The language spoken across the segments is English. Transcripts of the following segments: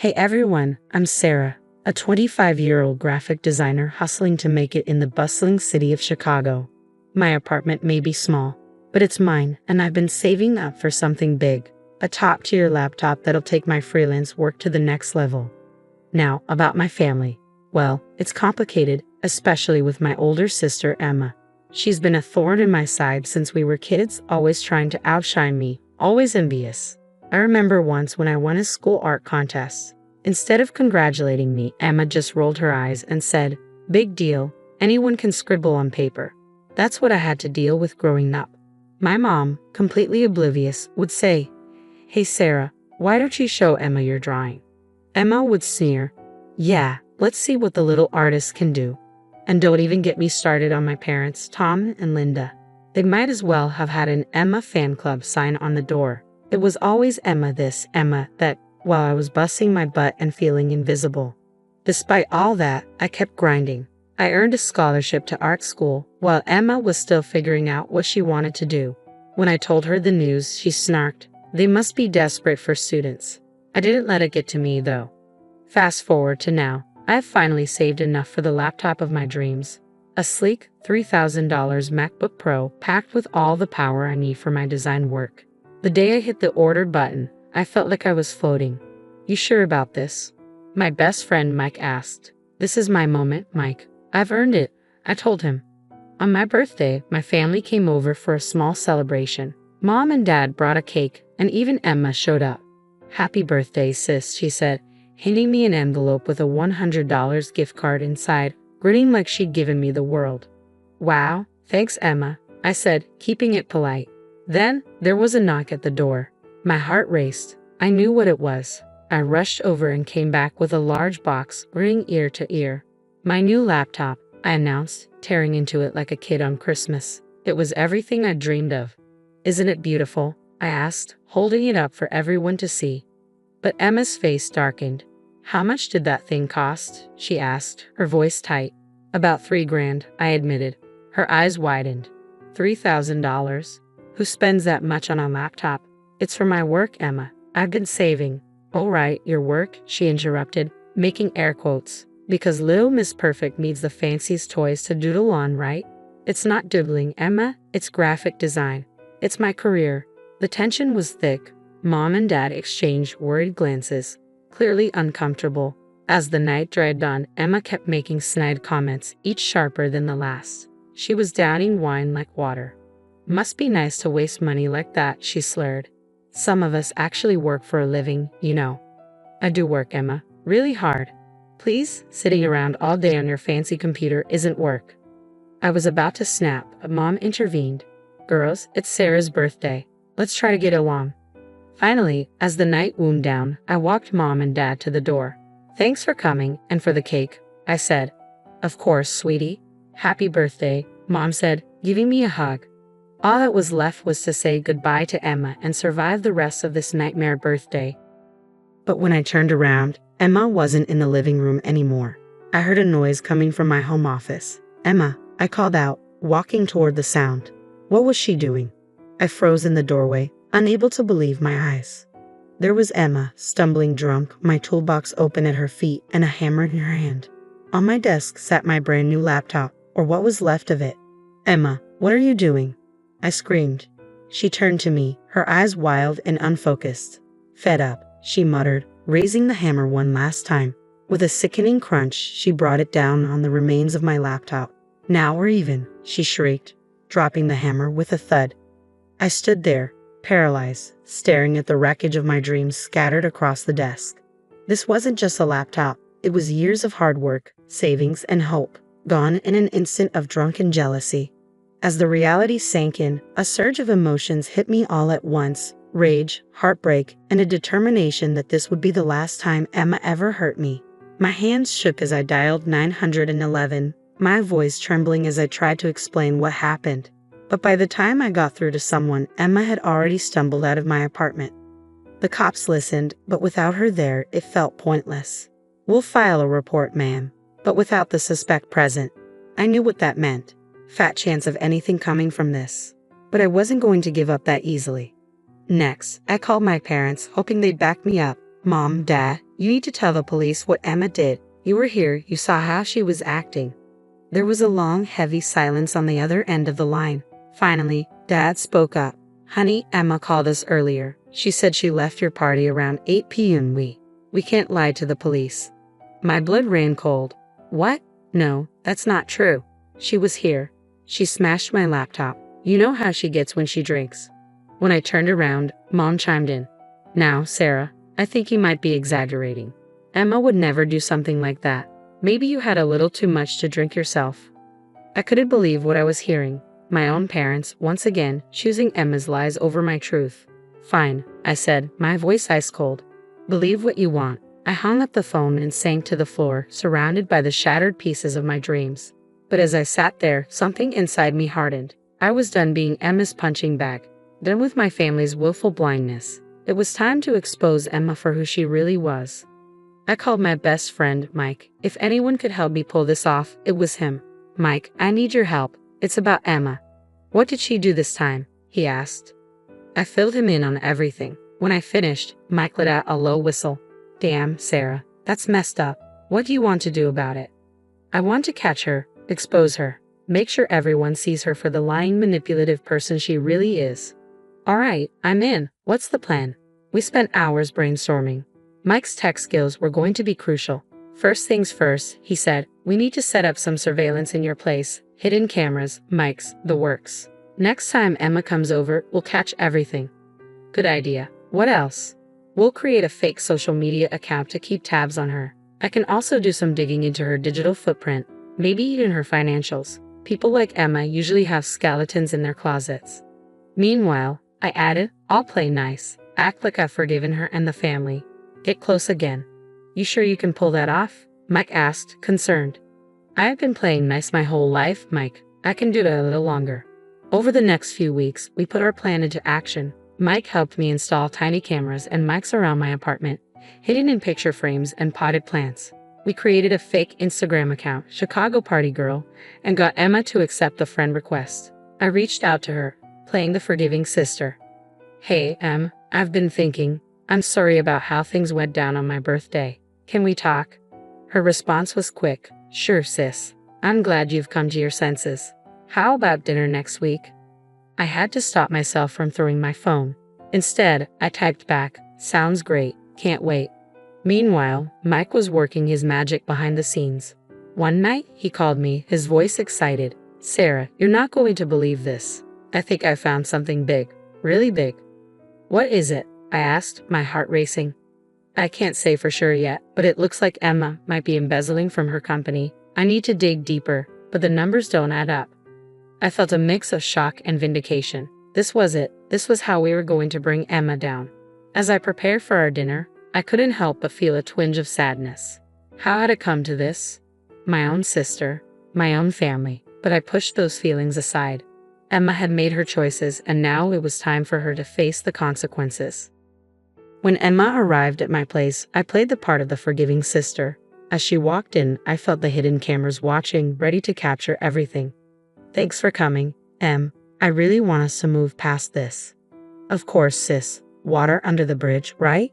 Hey everyone, I'm Sarah, a 25-year-old graphic designer hustling to make it in the bustling city of Chicago. My apartment may be small, but it's mine, and I've been saving up for something big, a top-tier laptop that'll take my freelance work to the next level. Now, about my family. Well, it's complicated, especially with my older sister Emma. She's been a thorn in my side since we were kids, always trying to outshine me, always envious. I remember once when I won a school art contest. Instead of congratulating me, Emma just rolled her eyes and said, "Big deal, anyone can scribble on paper." That's what I had to deal with growing up. My mom, completely oblivious, would say, "Hey Sarah, why don't you show Emma your drawing?" Emma would sneer, "Yeah, let's see what the little artist can do." And don't even get me started on my parents, Tom and Linda. They might as well have had an Emma fan club sign on the door. It was always Emma this, Emma that, while I was busting my butt and feeling invisible. Despite all that, I kept grinding. I earned a scholarship to art school while Emma was still figuring out what she wanted to do. When I told her the news, she snarked, "They must be desperate for students." I didn't let it get to me though. Fast forward to now, I have finally saved enough for the laptop of my dreams. A sleek $3,000 MacBook Pro packed with all the power I need for my design work. The day I hit the order button, I felt like I was floating. "You sure about this?" My best friend Mike asked. "This is my moment, Mike. I've earned it," I told him. On my birthday, my family came over for a small celebration. Mom and Dad brought a cake, and even Emma showed up. "Happy birthday, sis," she said, handing me an envelope with a $100 gift card inside, grinning like she'd given me the world. "Wow, thanks Emma," I said, keeping it polite. Then, there was a knock at the door. My heart raced. I knew what it was. I rushed over and came back with a large box, grinning ear to ear. "My new laptop," I announced, tearing into it like a kid on Christmas. It was everything I dreamed of. "Isn't it beautiful?" I asked, holding it up for everyone to see. But Emma's face darkened. "How much did that thing cost?" she asked, her voice tight. "About $3,000, I admitted. Her eyes widened. $3,000? Who spends that much on a laptop? "It's for my work, Emma. I've been saving." "Oh right, your work," she interrupted, making air quotes. "Because Little Miss Perfect needs the fanciest toys to doodle on, right?" "It's not doodling, Emma. It's graphic design. It's my career." The tension was thick. Mom and Dad exchanged worried glances, clearly uncomfortable. As the night dragged on, Emma kept making snide comments, each sharper than the last. She was downing wine like water. "Must be nice to waste money like that," she slurred. "Some of us actually work for a living, you know." "I do work, Emma. Really hard. Please, sitting around all day on your fancy computer isn't work." I was about to snap, but Mom intervened. "Girls, it's Sarah's birthday. Let's try to get along." Finally, as the night wound down, I walked Mom and Dad to the door. "Thanks for coming, and for the cake," I said. "Of course, sweetie. Happy birthday," Mom said, giving me a hug. All that was left was to say goodbye to Emma and survive the rest of this nightmare birthday. But when I turned around, Emma wasn't in the living room anymore. I heard a noise coming from my home office. "Emma," I called out, walking toward the sound. What was she doing? I froze in the doorway, unable to believe my eyes. There was Emma, stumbling drunk, my toolbox open at her feet and a hammer in her hand. On my desk sat my brand new laptop, or what was left of it. "Emma, what are you doing?" I screamed. She turned to me, her eyes wild and unfocused. "Fed up," she muttered, raising the hammer one last time. With a sickening crunch, she brought it down on the remains of my laptop. "Now we're even," she shrieked, dropping the hammer with a thud. I stood there, paralyzed, staring at the wreckage of my dreams scattered across the desk. This wasn't just a laptop, it was years of hard work, savings, and hope, gone in an instant of drunken jealousy. As the reality sank in, a surge of emotions hit me all at once: rage, heartbreak, and a determination that this would be the last time Emma ever hurt me. My hands shook as I dialed 911, my voice trembling as I tried to explain what happened. But by the time I got through to someone, Emma had already stumbled out of my apartment. The cops listened, but without her there, it felt pointless. "We'll file a report, ma'am." But without the suspect present, I knew what that meant. Fat chance of anything coming from this. But I wasn't going to give up that easily. Next, I called my parents, hoping they'd back me up. "Mom, Dad, You need to tell the police what Emma did. You were here, you saw how she was acting. There was a long, heavy silence on the other end of the line. Finally, Dad spoke up. Honey, Emma called us earlier. She said she left your party around 8 p.m. We can't lie to the police. My blood ran cold. What? No, that's not true. She was here. She smashed my laptop. You know how she gets when she drinks. When I turned around, Mom chimed in. Now, Sarah, I think you might be exaggerating. Emma would never do something like that. Maybe you had a little too much to drink yourself. I couldn't believe what I was hearing. My own parents, once again, choosing Emma's lies over my truth. Fine, I said, my voice ice cold. Believe what you want. I hung up the phone and sank to the floor, surrounded by the shattered pieces of my dreams. But as I sat there, something inside me hardened. I was done being Emma's punching bag, done with my family's willful blindness. It was time to expose Emma for who she really was. I called my best friend, Mike. If anyone could help me pull this off, it was him. Mike, I need your help. It's about Emma. What did she do this time? He asked. I filled him in on everything. When I finished, Mike let out a low whistle. Damn, Sarah, that's messed up. What do you want to do about it? I want to catch her, expose her, make sure everyone sees her for the lying, manipulative person she really is. All right, I'm in. What's the plan? We spent hours brainstorming. Mike's tech skills were going to be crucial. First things first, he said, we need to set up some surveillance in your place, hidden cameras, mics, the works. Next time Emma comes over, we'll catch everything. Good idea. What else? We'll create a fake social media account to keep tabs on her. I can also do some digging into her digital footprint, maybe even her financials. People like Emma usually have skeletons in their closets. Meanwhile, I added, I'll play nice, act like I've forgiven her and the family. Get close again. You sure you can pull that off? Mike asked, concerned. I have been playing nice my whole life, Mike. I can do it a little longer. Over the next few weeks, we put our plan into action. Mike helped me install tiny cameras and mics around my apartment, hidden in picture frames and potted plants. We created a fake Instagram account, Chicago Party Girl, and got Emma to accept the friend request. I reached out to her, playing the forgiving sister. Hey, Em, I've been thinking. I'm sorry about how things went down on my birthday. Can we talk? Her response was quick. Sure, sis. I'm glad you've come to your senses. How about dinner next week? I had to stop myself from throwing my phone. Instead, I typed back, sounds great, can't wait. Meanwhile, Mike was working his magic behind the scenes. One night, he called me, his voice excited. Sarah, you're not going to believe this. I think I found something big, really big. What is it? I asked, my heart racing. I can't say for sure yet, but it looks like Emma might be embezzling from her company. I need to dig deeper, but the numbers don't add up. I felt a mix of shock and vindication. This was it. This was how we were going to bring Emma down. As I prepared for our dinner, I couldn't help but feel a twinge of sadness. How had it come to this? My own sister, my own family, but I pushed those feelings aside. Emma had made her choices, and now it was time for her to face the consequences. When Emma arrived at my place, I played the part of the forgiving sister. As she walked in, I felt the hidden cameras watching, ready to capture everything. Thanks for coming, Em. I really want us to move past this. Of course, sis. Water under the bridge, right?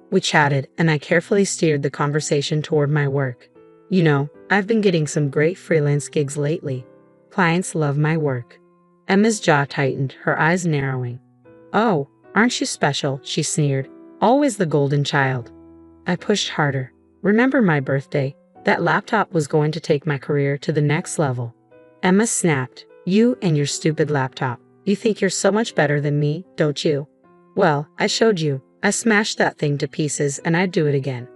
We chatted, and I carefully steered the conversation toward my work. You know, I've been getting some great freelance gigs lately. Clients love my work. Emma's jaw tightened, her eyes narrowing. Oh, aren't you special? She sneered. Always the golden child. I pushed harder. Remember my birthday? That laptop was going to take my career to the next level. Emma snapped. You and your stupid laptop. You think you're so much better than me, don't you? Well, I showed you. I smashed that thing to pieces and I'd do it again.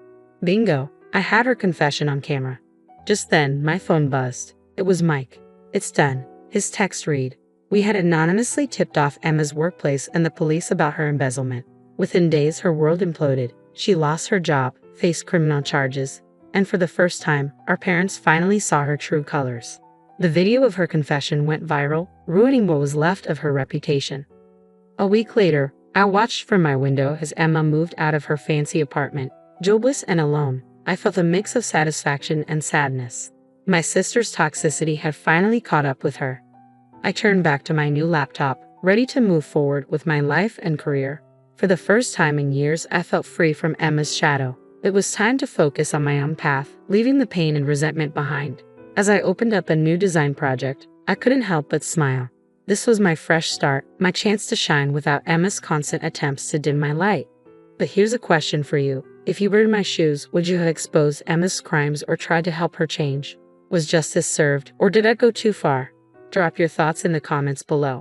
Bingo. I had her confession on camera. Just then, my phone buzzed. It was Mike. It's done. His text read. We had anonymously tipped off Emma's workplace and the police about her embezzlement. Within days, her world imploded. She lost her job, faced criminal charges, and for the first time, our parents finally saw her true colors. The video of her confession went viral, ruining what was left of her reputation. A week later, I watched from my window as Emma moved out of her fancy apartment. Jobless and alone, I felt a mix of satisfaction and sadness. My sister's toxicity had finally caught up with her. I turned back to my new laptop, ready to move forward with my life and career. For the first time in years, I felt free from Emma's shadow. It was time to focus on my own path, leaving the pain and resentment behind. As I opened up a new design project, I couldn't help but smile. This was my fresh start, my chance to shine without Emma's constant attempts to dim my light. But here's a question for you. If you were in my shoes, would you have exposed Emma's crimes or tried to help her change? Was justice served, or did I go too far? Drop your thoughts in the comments below.